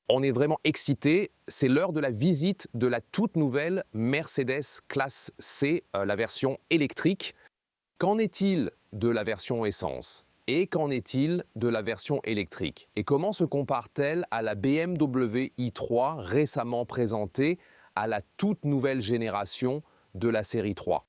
On est vraiment excité, c'est l'heure de la visite de la toute nouvelle Mercedes classe C, la version électrique. Qu'en est-il de la version essence? Et qu'en est-il de la version électrique? Et comment se compare-t-elle à la BMW i3 récemment présentée à la toute nouvelle génération de la série 3?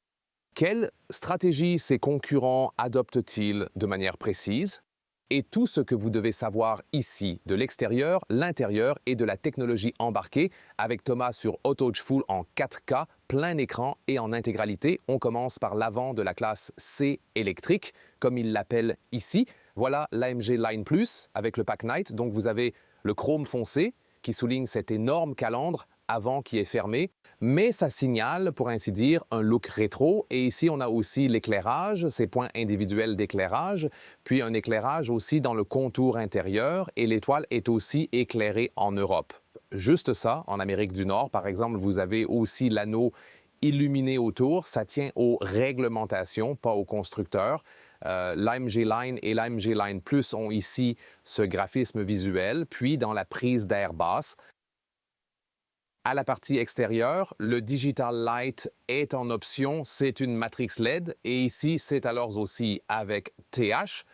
Quelle stratégie ces concurrents adoptent-ils de manière précise? Et tout ce que vous devez savoir ici, de l'extérieur, l'intérieur et de la technologie embarquée, avec Thomas sur Autoge Full en 4K, plein écran et en intégralité. On commence par l'avant de la classe C électrique, comme il l'appelle ici. Voilà l'AMG Line Plus avec le Pack Night. Donc vous avez le chrome foncé qui souligne cet énorme calandre avant qui est fermé, mais ça signale, pour ainsi dire, un look rétro. Et ici, on a aussi l'éclairage, ces points individuels d'éclairage, puis un éclairage aussi dans le contour intérieur, et l'étoile est aussi éclairée en Europe. Juste ça, en Amérique du Nord, par exemple, vous avez aussi l'anneau illuminé autour. Ça tient aux réglementations, pas aux constructeurs. L'AMG Line et l'AMG Line Plus ont ici ce graphisme visuel, puis dans la prise d'air basse. À la partie extérieure, le Digital Light est en option, c'est une matrix LED et ici c'est alors aussi avec TH,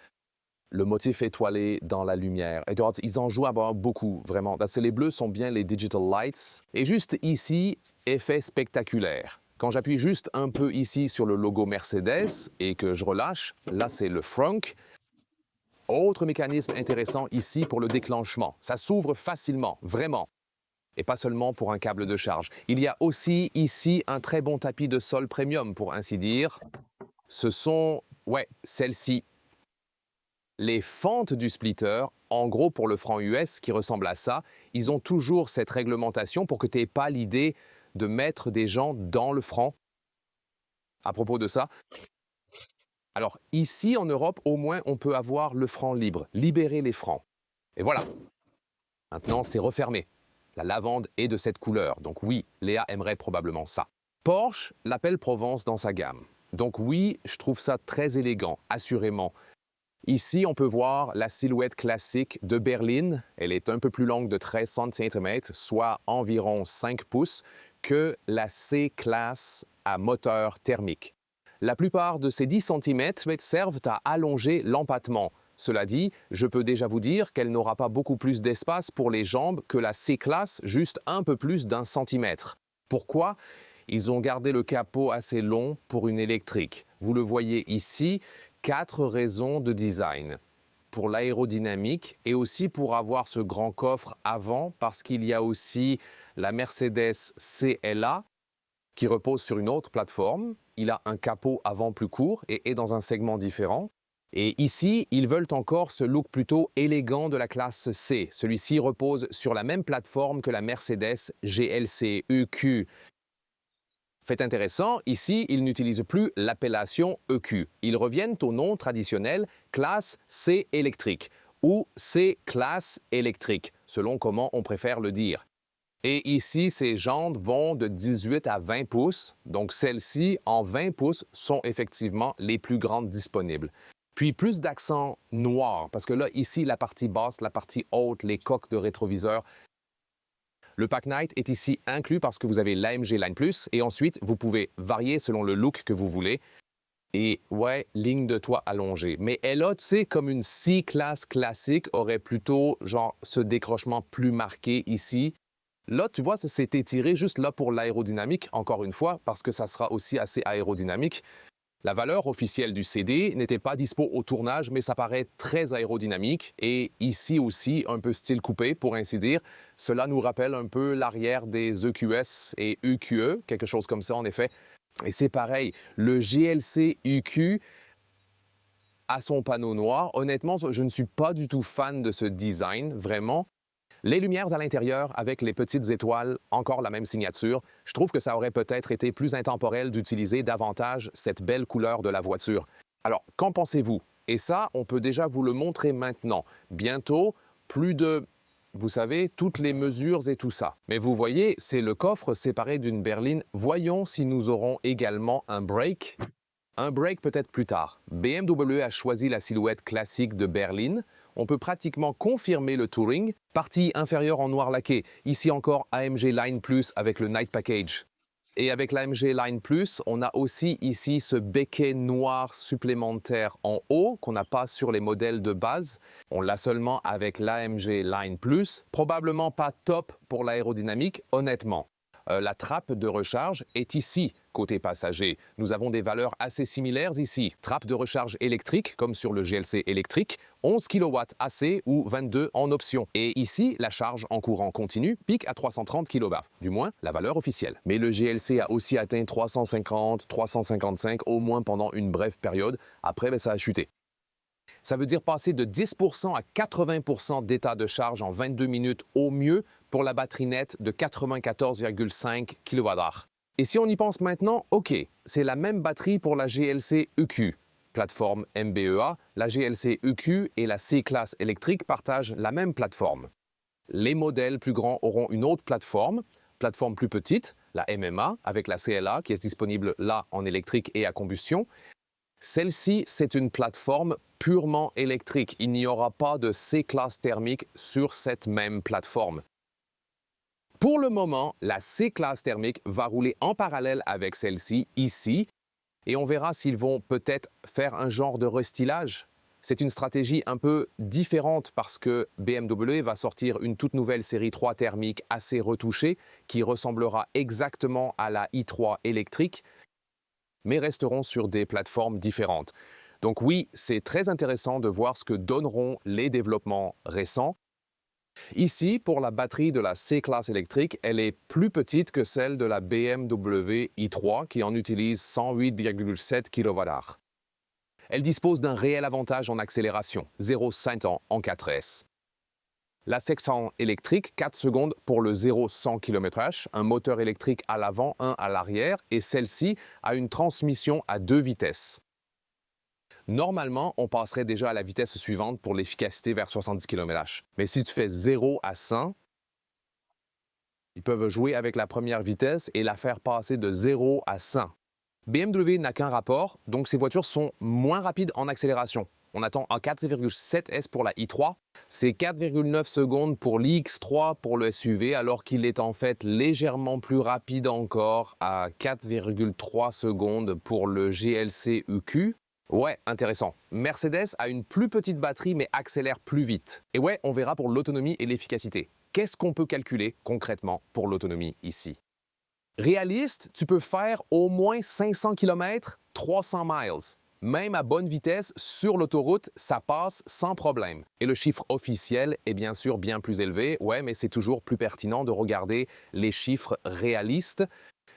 le motif étoilé dans la lumière. Et ils en jouent beaucoup, vraiment, parce que les bleus sont bien les Digital Lights. Et juste ici, effet spectaculaire. Quand j'appuie juste un peu ici sur le logo Mercedes et que je relâche, là c'est le frunk. Autre mécanisme intéressant ici pour le déclenchement. Ça s'ouvre facilement, vraiment. Et pas seulement pour un câble de charge. Il y a aussi ici un très bon tapis de sol premium, pour ainsi dire. Ce sont, celles-ci. Les fentes du splitter, en gros pour le franc US qui ressemble à ça, ils ont toujours cette réglementation pour que tu n'aies pas l'idée de mettre des gens dans le franc. À propos de ça, alors ici en Europe, au moins on peut avoir le franc libre, libérer les francs. Et voilà. Maintenant, c'est refermé. La lavande est de cette couleur, donc oui, Léa aimerait probablement ça. Porsche l'appelle Provence dans sa gamme. Donc oui, je trouve ça très élégant, assurément. Ici, on peut voir la silhouette classique de berline. Elle est un peu plus longue de 13 cm, soit environ 5 pouces, que la C-Class à moteur thermique. La plupart de ces 10 cm servent à allonger l'empattement. Cela dit, je peux déjà vous dire qu'elle n'aura pas beaucoup plus d'espace pour les jambes que la C-Class, juste un peu plus d'1 centimètre. Pourquoi? Ils ont gardé le capot assez long pour une électrique. Vous le voyez ici, 4 raisons de design. Pour l'aérodynamique et aussi pour avoir ce grand coffre avant, parce qu'il y a aussi la Mercedes CLA qui repose sur une autre plateforme. Il a un capot avant plus court et est dans un segment différent. Et ici, ils veulent encore ce look plutôt élégant de la classe C. Celui-ci repose sur la même plateforme que la Mercedes GLC EQ. Fait intéressant, ici, ils n'utilisent plus l'appellation EQ. Ils reviennent au nom traditionnel classe C électrique ou C classe électrique, selon comment on préfère le dire. Et ici, ces jantes vont de 18 à 20 pouces, donc celles-ci, en 20 pouces, sont effectivement les plus grandes disponibles. Puis plus d'accent noir, parce que là, ici, la partie basse, la partie haute, les coques de rétroviseur. Le Pack Night est ici inclus parce que vous avez l'AMG Line Plus et ensuite, vous pouvez varier selon le look que vous voulez. Et ouais, ligne de toit allongée. Mais elle a, tu sais, comme une C-Class classique, aurait plutôt genre ce décrochement plus marqué ici. Là, tu vois, c'est étiré juste là pour l'aérodynamique, encore une fois, parce que ça sera aussi assez aérodynamique. La valeur officielle du CD n'était pas dispo au tournage, mais ça paraît très aérodynamique. Et ici aussi, un peu style coupé, pour ainsi dire. Cela nous rappelle un peu l'arrière des EQS et EQE, quelque chose comme ça, en effet. Et c'est pareil, le GLC EQ a son panneau noir. Honnêtement, je ne suis pas du tout fan de ce design, vraiment. Les lumières à l'intérieur avec les petites étoiles, encore la même signature. Je trouve que ça aurait peut-être été plus intemporel d'utiliser davantage cette belle couleur de la voiture. Alors, qu'en pensez-vous? Et ça, on peut déjà vous le montrer maintenant. Bientôt, plus de, vous savez, toutes les mesures et tout ça. Mais vous voyez, c'est le coffre séparé d'une berline. Voyons si nous aurons également un brake. Un brake peut-être plus tard. BMW a choisi la silhouette classique de berline. on peut pratiquement confirmer le Touring. Partie inférieure en noir laqué, ici encore AMG Line Plus avec le Night Package. Et avec l'AMG Line Plus, on a aussi ici ce becquet noir supplémentaire en haut qu'on n'a pas sur les modèles de base. On l'a seulement avec l'AMG Line Plus. Probablement pas top pour l'aérodynamique, honnêtement. La trappe de recharge est ici, côté passager. Nous avons des valeurs assez similaires ici. Trappe de recharge électrique, comme sur le GLC électrique, 11 kW AC ou 22 en option. Et ici, la charge en courant continu pique à 330 kW, du moins la valeur officielle. Mais le GLC a aussi atteint 350, 355, au moins pendant une brève période. Après, ça a chuté. Ça veut dire passer de 10% à 80% d'état de charge en 22 minutes au mieux pour la batterie nette de 94,5 kWh. Et si on y pense maintenant, OK, c'est la même batterie pour la GLC EQ, plateforme MB.EA. La GLC EQ et la C-Class électrique partagent la même plateforme. Les modèles plus grands auront une autre plateforme plus petite, la MMA, avec la CLA qui est disponible là en électrique et à combustion. Celle-ci, c'est une plateforme purement électrique. Il n'y aura pas de C-Class thermique sur cette même plateforme. Pour le moment, la C-Class thermique va rouler en parallèle avec celle-ci, ici, et on verra s'ils vont peut-être faire un genre de restylage. C'est une stratégie un peu différente parce que BMW va sortir une toute nouvelle série 3 thermique assez retouchée qui ressemblera exactement à la i3 électrique, mais resteront sur des plateformes différentes. Donc oui, c'est très intéressant de voir ce que donneront les développements récents. Ici, pour la batterie de la C-Class électrique, elle est plus petite que celle de la BMW i3 qui en utilise 108,7 kWh. Elle dispose d'un réel avantage en accélération, 0-100 en 4S. La section électrique, 4 secondes pour le 0-100 km/h, un moteur électrique à l'avant, un à l'arrière, et celle-ci a une transmission à 2 vitesses. Normalement, on passerait déjà à la vitesse suivante pour l'efficacité vers 70 km/h. Mais si tu fais 0 à 100, ils peuvent jouer avec la première vitesse et la faire passer de 0 à 100. BMW n'a qu'un rapport, donc ces voitures sont moins rapides en accélération. On attend un 4,7 S pour la i3, c'est 4,9 secondes pour l'iX3 pour le SUV, alors qu'il est en fait légèrement plus rapide encore à 4,3 secondes pour le GLC EQ. Ouais, intéressant. Mercedes a une plus petite batterie mais accélère plus vite. Et ouais, on verra pour l'autonomie et l'efficacité. Qu'est-ce qu'on peut calculer concrètement pour l'autonomie ici? Réaliste, tu peux faire au moins 500 km, 300 miles. Même à bonne vitesse, sur l'autoroute, ça passe sans problème. Et le chiffre officiel est bien sûr bien plus élevé, ouais, mais c'est toujours plus pertinent de regarder les chiffres réalistes.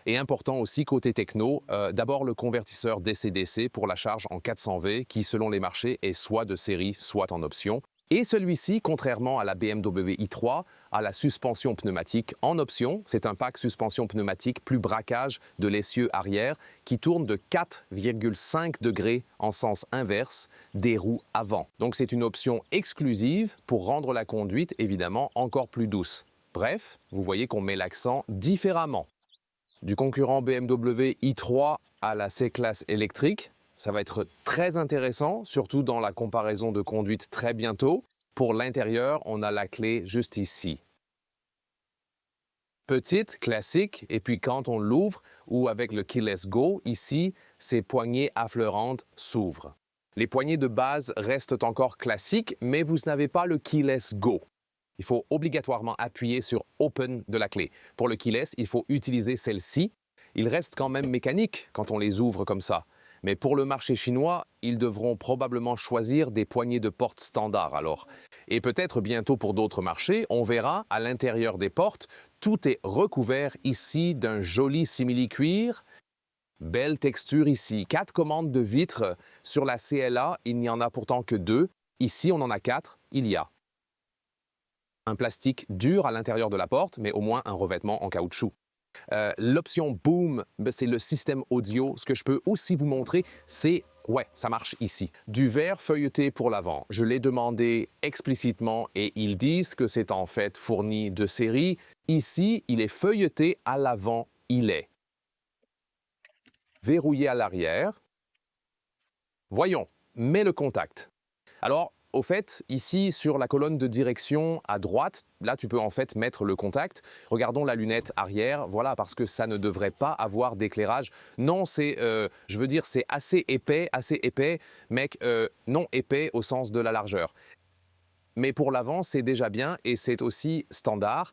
Et important aussi côté techno, d'abord le convertisseur DC-DC pour la charge en 400V qui, selon les marchés, est soit de série, soit en option. Et celui-ci, contrairement à la BMW i3, a la suspension pneumatique en option. C'est un pack suspension pneumatique plus braquage de l'essieu arrière qui tourne de 4,5 degrés en sens inverse des roues avant. Donc c'est une option exclusive pour rendre la conduite évidemment encore plus douce. Bref, vous voyez qu'on met l'accent différemment. Du concurrent BMW i3 à la C-Class électrique, ça va être très intéressant, surtout dans la comparaison de conduite très bientôt. Pour l'intérieur, on a la clé juste ici. Petite, classique, et puis quand on l'ouvre, ou avec le Keyless Go, ici, ces poignées affleurantes s'ouvrent. Les poignées de base restent encore classiques, mais vous n'avez pas le Keyless Go. Il faut obligatoirement appuyer sur Open de la clé. Pour le keyless, il faut utiliser celle-ci. Il reste quand même mécanique quand on les ouvre comme ça. Mais pour le marché chinois, ils devront probablement choisir des poignées de porte standard alors. Et peut-être bientôt pour d'autres marchés, on verra à l'intérieur des portes, tout est recouvert ici d'un joli simili-cuir. Belle texture ici. 4 commandes de vitres. Sur la CLA, il n'y en a pourtant que 2. Ici, on en a 4. Il y a un plastique dur à l'intérieur de la porte, mais au moins un revêtement en caoutchouc. L'option Boom, c'est le système audio. Ce que je peux aussi vous montrer, c'est, ouais, ça marche ici. Du verre feuilleté pour l'avant. Je l'ai demandé explicitement et ils disent que c'est en fait fourni de série. Ici, il est feuilleté à l'avant, il est verrouillé à l'arrière. Voyons, mets le contact. Alors, au fait, ici, sur la colonne de direction à droite, là, tu peux en fait mettre le contact. Regardons la lunette arrière, voilà, parce que ça ne devrait pas avoir d'éclairage. Non, je veux dire, c'est assez épais, mec, non épais au sens de la largeur. Mais pour l'avant, c'est déjà bien et c'est aussi standard.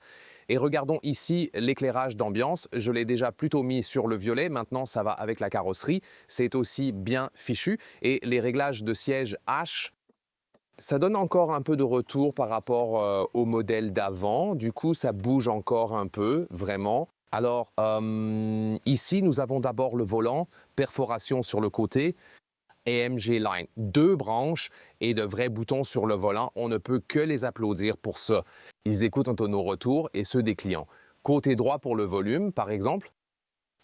Et regardons ici l'éclairage d'ambiance. Je l'ai déjà plutôt mis sur le violet. Maintenant, ça va avec la carrosserie. C'est aussi bien fichu. Et les réglages de siège H, ça donne encore un peu de retour par rapport au modèle d'avant. Du coup, ça bouge encore un peu, vraiment. Alors, ici, nous avons d'abord le volant, perforation sur le côté. AMG Line, 2 branches et de vrais boutons sur le volant. On ne peut que les applaudir pour ça. Ils écoutent nos retours et ceux des clients. Côté droit pour le volume, par exemple.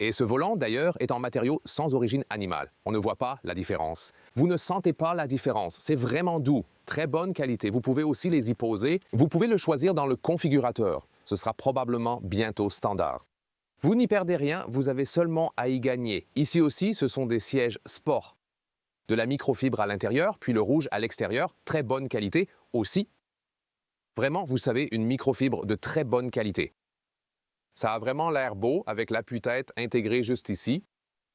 Et ce volant, d'ailleurs, est en matériau sans origine animale. On ne voit pas la différence. Vous ne sentez pas la différence. C'est vraiment doux. Très bonne qualité. Vous pouvez aussi les y poser. Vous pouvez le choisir dans le configurateur. Ce sera probablement bientôt standard. Vous n'y perdez rien, vous avez seulement à y gagner. Ici aussi, ce sont des sièges sport. De la microfibre à l'intérieur, puis le rouge à l'extérieur, très bonne qualité aussi. Vraiment, vous savez, une microfibre de très bonne qualité. Ça a vraiment l'air beau avec l'appui-tête intégré juste ici.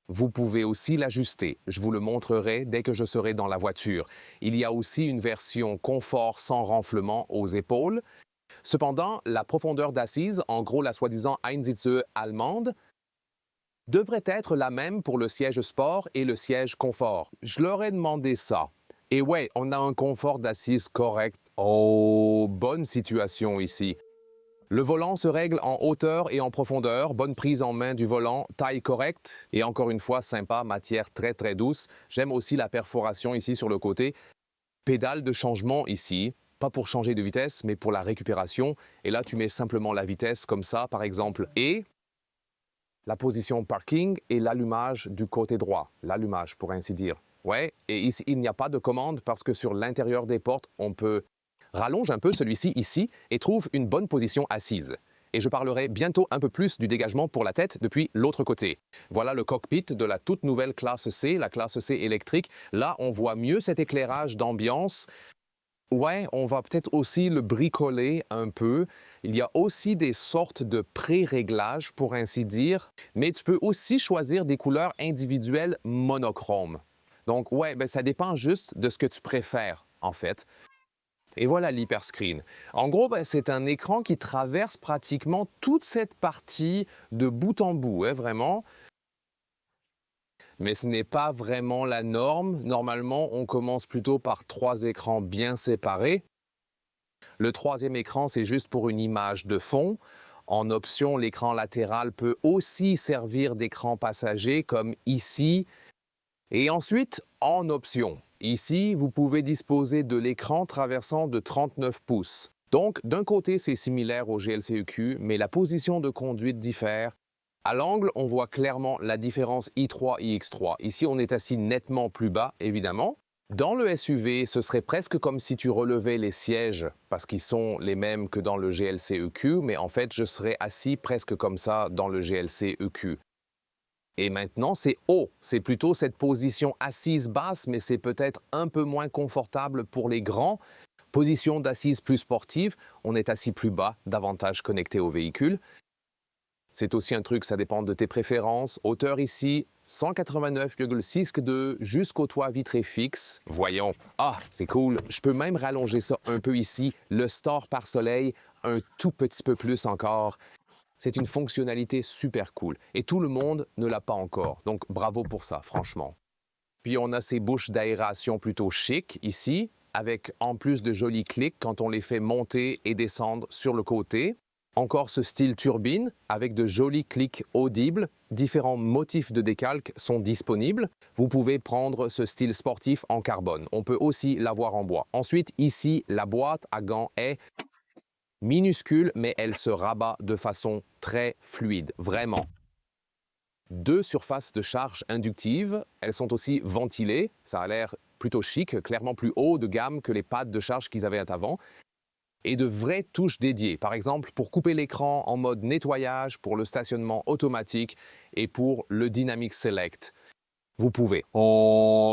Vous pouvez aussi l'ajuster. Je vous le montrerai dès que je serai dans la voiture. Il y a aussi une version confort sans renflement aux épaules. Cependant, la profondeur d'assise, en gros la soi-disant Einsitze allemande, devrait être la même pour le siège sport et le siège confort. Je leur ai demandé ça. Et ouais, on a un confort d'assise correct. Oh, bonne situation ici. Le volant se règle en hauteur et en profondeur, bonne prise en main du volant, taille correcte et encore une fois sympa, matière très très douce. J'aime aussi la perforation ici sur le côté. Pédale de changement ici, pas pour changer de vitesse mais pour la récupération. Et là tu mets simplement la vitesse comme ça par exemple. Et la position parking et l'allumage du côté droit, l'allumage pour ainsi dire. Ouais, et ici il n'y a pas de commande parce que sur l'intérieur des portes on peut rallonge un peu celui-ci ici et trouve une bonne position assise. Et je parlerai bientôt un peu plus du dégagement pour la tête depuis l'autre côté. Voilà le cockpit de la toute nouvelle classe C, la classe C électrique. Là, on voit mieux cet éclairage d'ambiance. Ouais, on va peut-être aussi le bricoler un peu. Il y a aussi des sortes de pré-réglages, pour ainsi dire. Mais tu peux aussi choisir des couleurs individuelles monochromes. Donc, ouais, ça dépend juste de ce que tu préfères, en fait. Et voilà l'hyperscreen. En gros, c'est un écran qui traverse pratiquement toute cette partie de bout en bout, vraiment. Mais ce n'est pas vraiment la norme. Normalement, on commence plutôt par 3 écrans bien séparés. Le 3e écran, c'est juste pour une image de fond. En option, l'écran latéral peut aussi servir d'écran passager, comme ici. Et ensuite, en option, ici, vous pouvez disposer de l'écran traversant de 39 pouces. Donc, d'un côté, c'est similaire au GLC-EQ, mais la position de conduite diffère. À l'angle, on voit clairement la différence i3 iX3. Ici, on est assis nettement plus bas, évidemment. Dans le SUV, ce serait presque comme si tu relevais les sièges, parce qu'ils sont les mêmes que dans le GLC-EQ, mais en fait, je serais assis presque comme ça dans le GLC-EQ. Et maintenant, c'est haut. C'est plutôt cette position assise basse, mais c'est peut-être un peu moins confortable pour les grands. Position d'assise plus sportive, on est assis plus bas, davantage connecté au véhicule. C'est aussi un truc, ça dépend de tes préférences. Hauteur ici, 189,62 jusqu'au toit vitré fixe. Voyons. Ah, c'est cool. Je peux même rallonger ça un peu ici. Le store par soleil, un tout petit peu plus encore. C'est une fonctionnalité super cool. Et tout le monde ne l'a pas encore. Donc bravo pour ça, franchement. Puis on a ces bouches d'aération plutôt chic ici, avec en plus de jolis clics quand on les fait monter et descendre sur le côté. Encore ce style turbine avec de jolis clics audibles. Différents motifs de décalque sont disponibles. Vous pouvez prendre ce style sportif en carbone. On peut aussi l'avoir en bois. Ensuite, ici, la boîte à gants est minuscule, mais elle se rabat de façon très fluide, vraiment. 2 surfaces de charge inductives, elles sont aussi ventilées. Ça a l'air plutôt chic, clairement plus haut de gamme que les pads de charge qu'ils avaient avant. Et de vraies touches dédiées, par exemple pour couper l'écran en mode nettoyage, pour le stationnement automatique et pour le Dynamic Select. Vous pouvez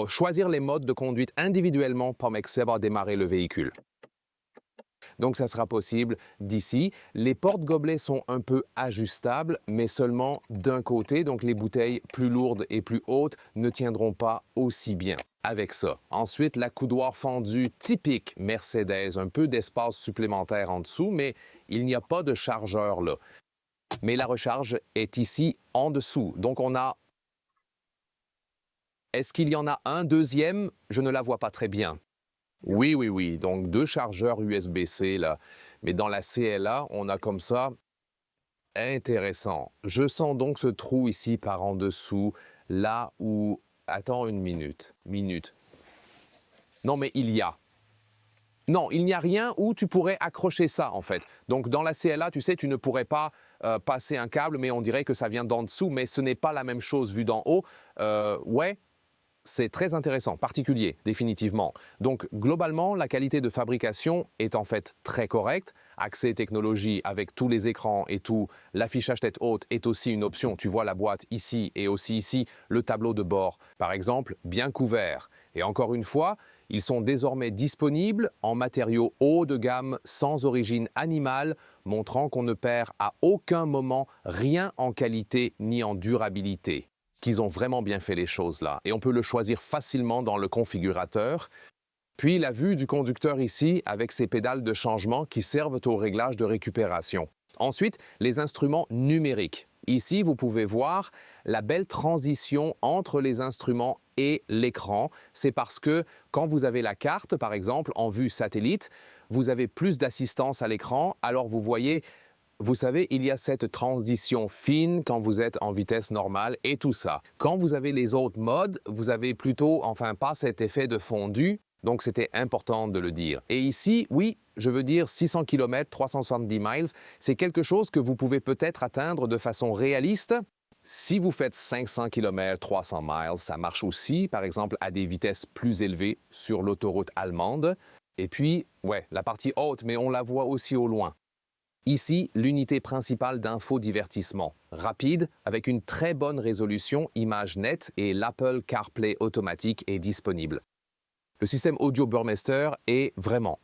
choisir les modes de conduite individuellement pour à démarrer le véhicule. Donc ça sera possible d'ici. Les portes-gobelets sont un peu ajustables, mais seulement d'un côté. Donc les bouteilles plus lourdes et plus hautes ne tiendront pas aussi bien avec ça. Ensuite, la coudoir fendue typique Mercedes, un peu d'espace supplémentaire en dessous, mais il n'y a pas de chargeur là. Mais la recharge est ici en dessous. Donc on a... Est-ce qu'il y en a un deuxième? Je ne la vois pas très bien. Oui, oui, oui. Donc, 2 chargeurs USB-C, là. Mais dans la CLA, on a comme ça. Intéressant. Je sens donc ce trou ici par en dessous, là où... Attends une minute. Non, mais il y a. Non, il n'y a rien où tu pourrais accrocher ça, en fait. Donc, dans la CLA, tu sais, tu ne pourrais pas passer un câble, mais on dirait que ça vient d'en dessous, mais ce n'est pas la même chose vu d'en haut. Ouais, c'est très intéressant, particulier, définitivement. Donc, globalement, la qualité de fabrication est en fait très correcte. Accès technologie avec tous les écrans et tout, l'affichage tête haute est aussi une option. Tu vois la boîte ici et aussi ici, le tableau de bord, par exemple, bien couvert. Et encore une fois, ils sont désormais disponibles en matériaux haut de gamme sans origine animale, montrant qu'on ne perd à aucun moment rien en qualité ni en durabilité. Qu'ils ont vraiment bien fait les choses là. Et on peut le choisir facilement dans le configurateur. Puis la vue du conducteur ici avec ses pédales de changement qui servent au réglage de récupération. Ensuite, les instruments numériques. Ici, vous pouvez voir la belle transition entre les instruments et l'écran. C'est parce que quand vous avez la carte, par exemple, en vue satellite, vous avez plus d'assistance à l'écran. Alors vous voyez... Vous savez, il y a cette transition fine quand vous êtes en vitesse normale et tout ça. Quand vous avez les autres modes, vous avez plutôt, enfin pas cet effet de fondu, donc c'était important de le dire. Et ici, oui, je veux dire 600 km, 370 miles, c'est quelque chose que vous pouvez peut-être atteindre de façon réaliste. Si vous faites 500 km, 300 miles, ça marche aussi, par exemple, à des vitesses plus élevées sur l'autoroute allemande. Et puis, ouais, la partie haute, mais on la voit aussi au loin. Ici, l'unité principale d'infodivertissement, rapide, avec une très bonne résolution, image nette et l'Apple CarPlay automatique est disponible. Le système audio Burmester est vraiment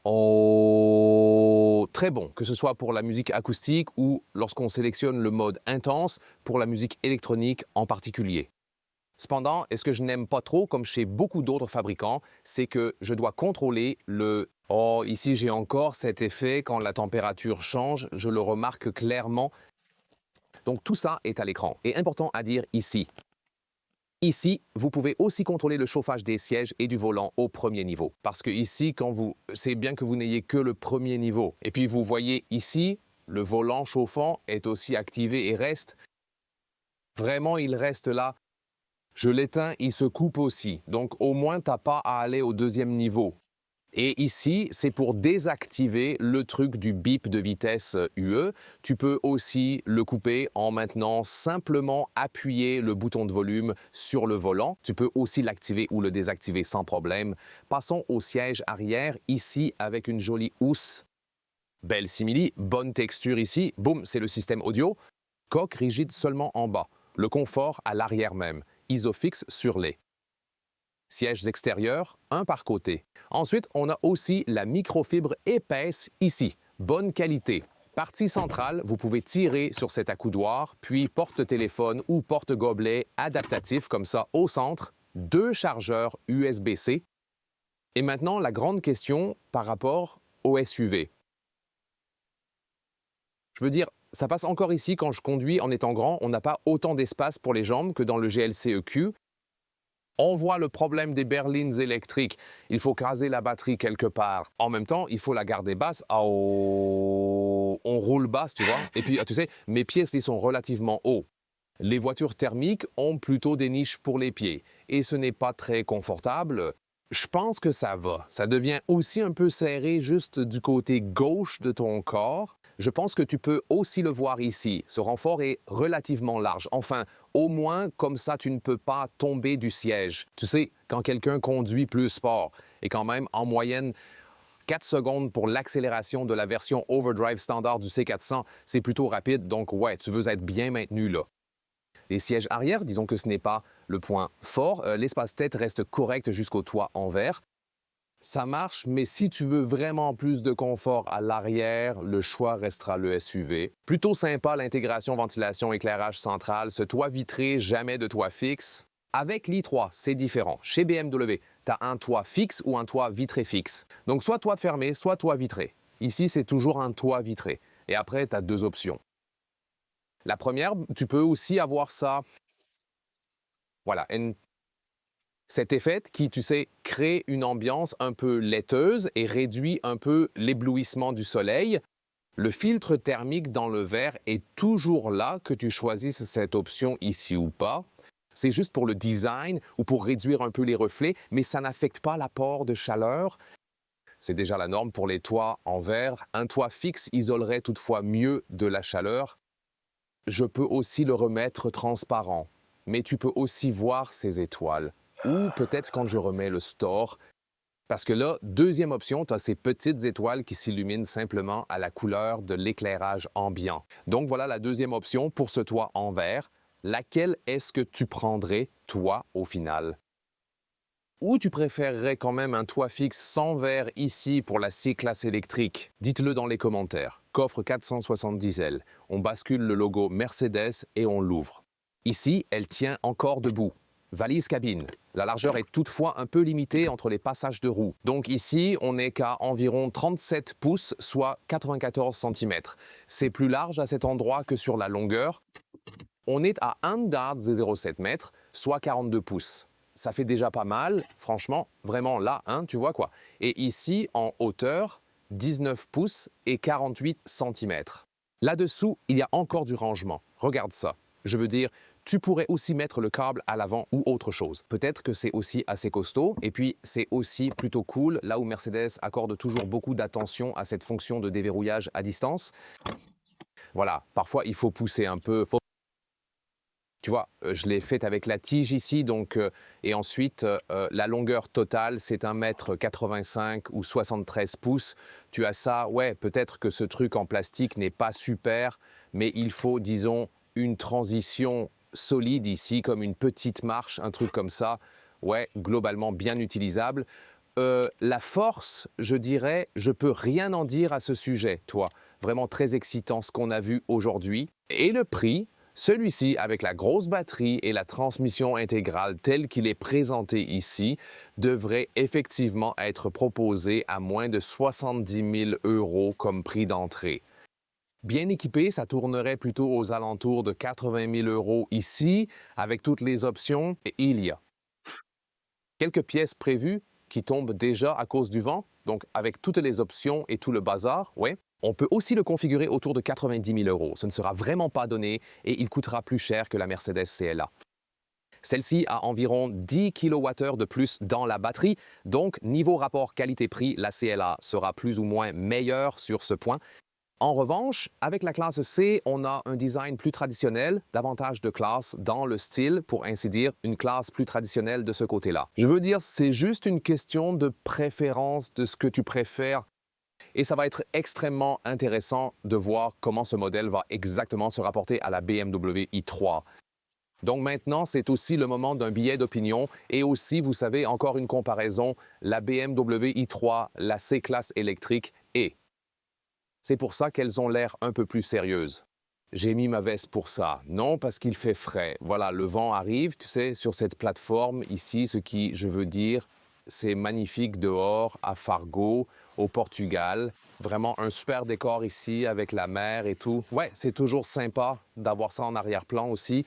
très bon, que ce soit pour la musique acoustique ou lorsqu'on sélectionne le mode intense pour la musique électronique en particulier. Cependant, ce que je n'aime pas trop, comme chez beaucoup d'autres fabricants, c'est que je dois contrôler le... Oh, ici j'ai encore cet effet quand la température change, je le remarque clairement. Donc tout ça est à l'écran. Et important à dire ici. Ici, vous pouvez aussi contrôler le chauffage des sièges et du volant au premier niveau. Parce que ici, c'est bien que vous n'ayez que le premier niveau. Et puis vous voyez ici, le volant chauffant est aussi activé et reste. Vraiment, il reste là. Je l'éteins, il se coupe aussi. Donc au moins, tu n'as pas à aller au deuxième niveau. Et ici, c'est pour désactiver le truc du bip de vitesse UE. Tu peux aussi le couper en maintenant simplement appuyer le bouton de volume sur le volant. Tu peux aussi l'activer ou le désactiver sans problème. Passons au siège arrière, ici avec une jolie housse. Belle simili, bonne texture ici. Boum, c'est le système audio. Coque rigide seulement en bas. Le confort à l'arrière même. Isofix sur les sièges extérieurs, un par côté. Ensuite, on a aussi la microfibre épaisse ici. Bonne qualité. Partie centrale, vous pouvez tirer sur cet accoudoir, puis porte-téléphone ou porte-gobelet adaptatif comme ça au centre, 2 chargeurs USB-C. Et maintenant, la grande question par rapport au SUV. Je veux dire, ça passe encore ici quand je conduis en étant grand, on n'a pas autant d'espace pour les jambes que dans le GLC EQ. On voit le problème des berlines électriques. Il faut craser la batterie quelque part. En même temps, il faut la garder basse. Oh, on roule basse, tu vois. Et puis, tu sais, mes pieds, ils sont relativement hauts. Les voitures thermiques ont plutôt des niches pour les pieds. Et ce n'est pas très confortable. Je pense que ça va. Ça devient aussi un peu serré juste du côté gauche de ton corps. Je pense que tu peux aussi le voir ici. Ce renfort est relativement large. Enfin, au moins, comme ça, tu ne peux pas tomber du siège. Tu sais, quand quelqu'un conduit plus sport, et quand même, en moyenne, 4 secondes pour l'accélération de la version overdrive standard du C400, c'est plutôt rapide. Donc, ouais, tu veux être bien maintenu là. Les sièges arrière, disons que ce n'est pas le point fort, l'espace-tête reste correct jusqu'au toit en verre. Ça marche, mais si tu veux vraiment plus de confort à l'arrière, le choix restera le SUV. Plutôt sympa l'intégration ventilation éclairage central, ce toit vitré, jamais de toit fixe. Avec l'i3, c'est différent. Chez BMW, tu as un toit fixe ou un toit vitré fixe. Donc soit toit fermé, soit toit vitré. Ici, c'est toujours un toit vitré. Et après, tu as deux options. La première, tu peux aussi avoir ça. Voilà, cet effet qui, tu sais, crée une ambiance un peu laiteuse et réduit un peu l'éblouissement du soleil. Le filtre thermique dans le verre est toujours là, que tu choisisses cette option ici ou pas. C'est juste pour le design ou pour réduire un peu les reflets, mais ça n'affecte pas l'apport de chaleur. C'est déjà la norme pour les toits en verre. Un toit fixe isolerait toutefois mieux de la chaleur. Je peux aussi le remettre transparent, mais tu peux aussi voir ces étoiles. Ou peut-être quand je remets le store. Parce que là, deuxième option, tu as ces petites étoiles qui s'illuminent simplement à la couleur de l'éclairage ambiant. Donc voilà la deuxième option pour ce toit en verre. Laquelle est-ce que tu prendrais, toi, au final? Ou tu préférerais quand même un toit fixe sans verre ici pour la C-Class électrique? Dites-le dans les commentaires. Coffre 470L. On bascule le logo Mercedes et on l'ouvre. Ici, elle tient encore debout. Valise cabine. La largeur est toutefois un peu limitée entre les passages de roues. Donc ici, on n'est qu'à environ 37 pouces, soit 94 cm. C'est plus large à cet endroit que sur la longueur. On est à 1,07 m, soit 42 pouces. Ça fait déjà pas mal, franchement, vraiment là, hein, tu vois quoi. Et ici, en hauteur, 19 pouces et 48 cm. Là-dessous, il y a encore du rangement. Regarde ça. Je veux dire, tu pourrais aussi mettre le câble à l'avant ou autre chose. Peut-être que c'est aussi assez costaud. Et puis, c'est aussi plutôt cool, là où Mercedes accorde toujours beaucoup d'attention à cette fonction de déverrouillage à distance. Voilà, parfois, il faut pousser un peu. Tu vois, je l'ai faite avec la tige ici, donc, et ensuite, la longueur totale, c'est 1,85 m ou 73 pouces. Tu as ça, ouais, peut-être que ce truc en plastique n'est pas super, mais il faut, disons, une transition solide ici, comme une petite marche, un truc comme ça. Ouais, globalement bien utilisable. La force, je dirais, je peux rien en dire à ce sujet, toi. Vraiment très excitant ce qu'on a vu aujourd'hui. Et le prix, celui-ci, avec la grosse batterie et la transmission intégrale telle qu'il est présenté ici, devrait effectivement être proposé à moins de 70 000 € comme prix d'entrée. Bien équipé, ça tournerait plutôt aux alentours de 80 000 € ici, avec toutes les options. Et il y a quelques pièces prévues qui tombent déjà à cause du vent, donc avec toutes les options et tout le bazar, ouais. On peut aussi le configurer autour de 90 000 €. Ce ne sera vraiment pas donné et il coûtera plus cher que la Mercedes CLA. Celle-ci a environ 10 kWh de plus dans la batterie, donc niveau rapport qualité-prix, la CLA sera plus ou moins meilleure sur ce point. En revanche, avec la classe C, on a un design plus traditionnel, davantage de classe dans le style, pour ainsi dire, une classe plus traditionnelle de ce côté-là. Je veux dire, c'est juste une question de préférence de ce que tu préfères. Et ça va être extrêmement intéressant de voir comment ce modèle va exactement se rapporter à la BMW i3. Donc maintenant, c'est aussi le moment d'un billet d'opinion et aussi, vous savez, encore une comparaison, la BMW i3, la C-Class électrique et c'est pour ça qu'elles ont l'air un peu plus sérieuses. J'ai mis ma veste pour ça. Non, parce qu'il fait frais. Voilà, le vent arrive, tu sais, sur cette plateforme ici, ce qui, je veux dire, c'est magnifique dehors, à Fargo, au Portugal. Vraiment un super décor ici avec la mer et tout. Ouais, c'est toujours sympa d'avoir ça en arrière-plan aussi.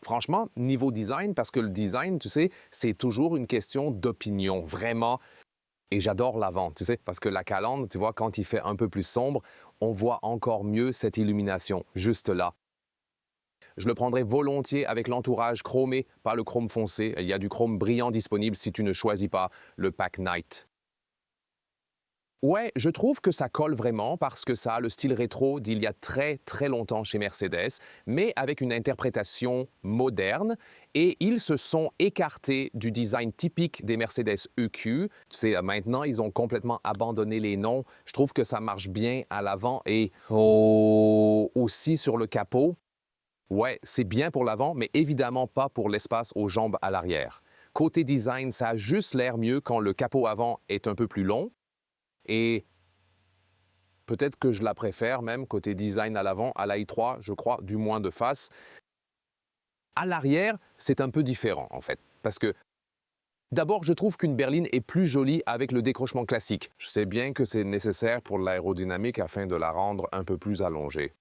Franchement, niveau design, parce que le design, tu sais, c'est toujours une question d'opinion, vraiment. Et j'adore l'avant, tu sais, parce que la calandre, tu vois, quand il fait un peu plus sombre, on voit encore mieux cette illumination, juste là. Je le prendrai volontiers avec l'entourage chromé, pas le chrome foncé. Il y a du chrome brillant disponible si tu ne choisis pas le pack Night. Ouais, je trouve que ça colle vraiment parce que ça a le style rétro d'il y a très très longtemps chez Mercedes, mais avec une interprétation moderne et ils se sont écartés du design typique des Mercedes EQ. Tu sais, maintenant, ils ont complètement abandonné les noms. Je trouve que ça marche bien à l'avant et aussi sur le capot. Ouais, c'est bien pour l'avant, mais évidemment pas pour l'espace aux jambes à l'arrière. Côté design, ça a juste l'air mieux quand le capot avant est un peu plus long. Et peut-être que je la préfère même côté design à l'avant, à la i3, je crois, du moins de face. À l'arrière, c'est un peu différent en fait. Parce que d'abord, je trouve qu'une berline est plus jolie avec le décrochement classique. Je sais bien que c'est nécessaire pour l'aérodynamique afin de la rendre un peu plus allongée.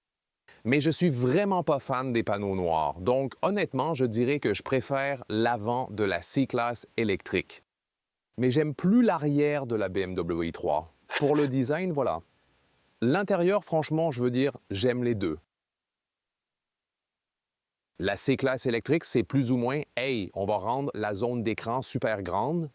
Mais je suis vraiment pas fan des panneaux noirs. Donc honnêtement, je dirais que je préfère l'avant de la C-Class électrique. Mais j'aime plus l'arrière de la BMW i3. Pour le design, voilà. L'intérieur, franchement, je veux dire, j'aime les deux. La C-Class électrique, c'est plus ou moins « Hey, on va rendre la zone d'écran super grande ».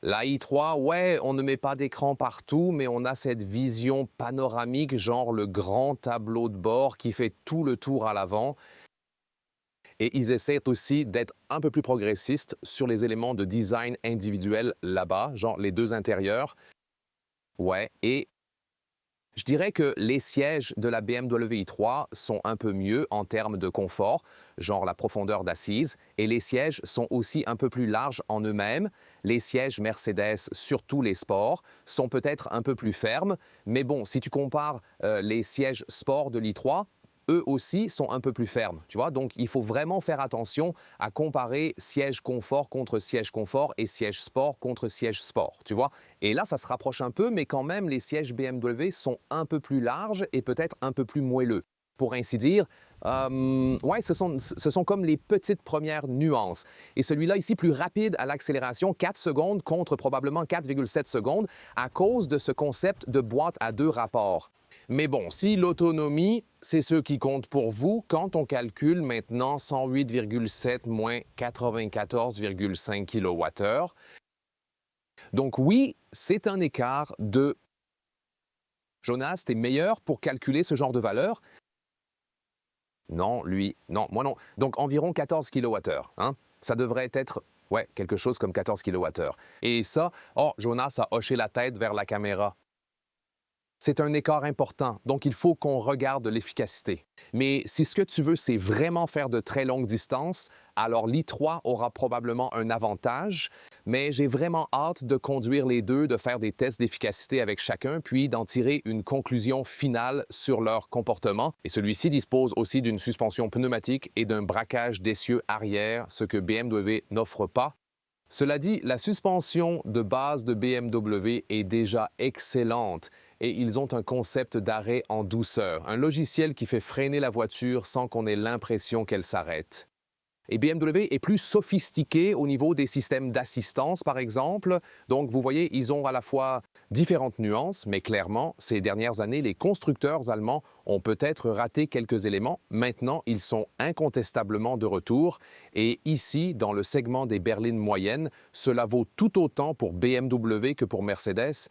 La i3, ouais, on ne met pas d'écran partout, mais on a cette vision panoramique, genre le grand tableau de bord qui fait tout le tour à l'avant. Et ils essaient aussi d'être un peu plus progressistes sur les éléments de design individuel là-bas, genre les deux intérieurs. Ouais, et je dirais que les sièges de la BMW i3 sont un peu mieux en termes de confort, genre la profondeur d'assise, et les sièges sont aussi un peu plus larges en eux-mêmes. Les sièges Mercedes, surtout les sports, sont peut-être un peu plus fermes, mais bon, si tu compares les sièges sport de l'i3, eux aussi sont un peu plus fermes, tu vois. Donc, il faut vraiment faire attention à comparer siège confort contre siège confort et siège sport contre siège sport, tu vois. Et là, ça se rapproche un peu, mais quand même, les sièges BMW sont un peu plus larges et peut-être un peu plus moelleux. Pour ainsi dire, ouais, ce sont comme les petites premières nuances. Et celui-là ici, plus rapide à l'accélération, 4 secondes contre probablement 4,7 secondes à cause de ce concept de boîte à deux rapports. Mais bon, si l'autonomie, c'est ce qui compte pour vous, quand on calcule maintenant 108,7 moins 94,5 kWh, donc oui, c'est un écart de... Jonas, t'es meilleur pour calculer ce genre de valeur? Non, lui, non, moi non. Donc environ 14 kWh, hein? Ça devrait être, ouais, quelque chose comme 14 kWh. Et ça, oh, Jonas a hoché la tête vers la caméra. C'est un écart important, donc il faut qu'on regarde l'efficacité. Mais si ce que tu veux, c'est vraiment faire de très longues distances, alors l'i3 aura probablement un avantage, mais j'ai vraiment hâte de conduire les deux, de faire des tests d'efficacité avec chacun, puis d'en tirer une conclusion finale sur leur comportement. Et celui-ci dispose aussi d'une suspension pneumatique et d'un braquage d'essieu arrière, ce que BMW n'offre pas. Cela dit, la suspension de base de BMW est déjà excellente et ils ont un concept d'arrêt en douceur, un logiciel qui fait freiner la voiture sans qu'on ait l'impression qu'elle s'arrête. Et BMW est plus sophistiqué au niveau des systèmes d'assistance, par exemple. Donc, vous voyez, ils ont à la fois différentes nuances, mais clairement, ces dernières années, les constructeurs allemands ont peut-être raté quelques éléments. Maintenant, ils sont incontestablement de retour. Et ici, dans le segment des berlines moyennes, cela vaut tout autant pour BMW que pour Mercedes.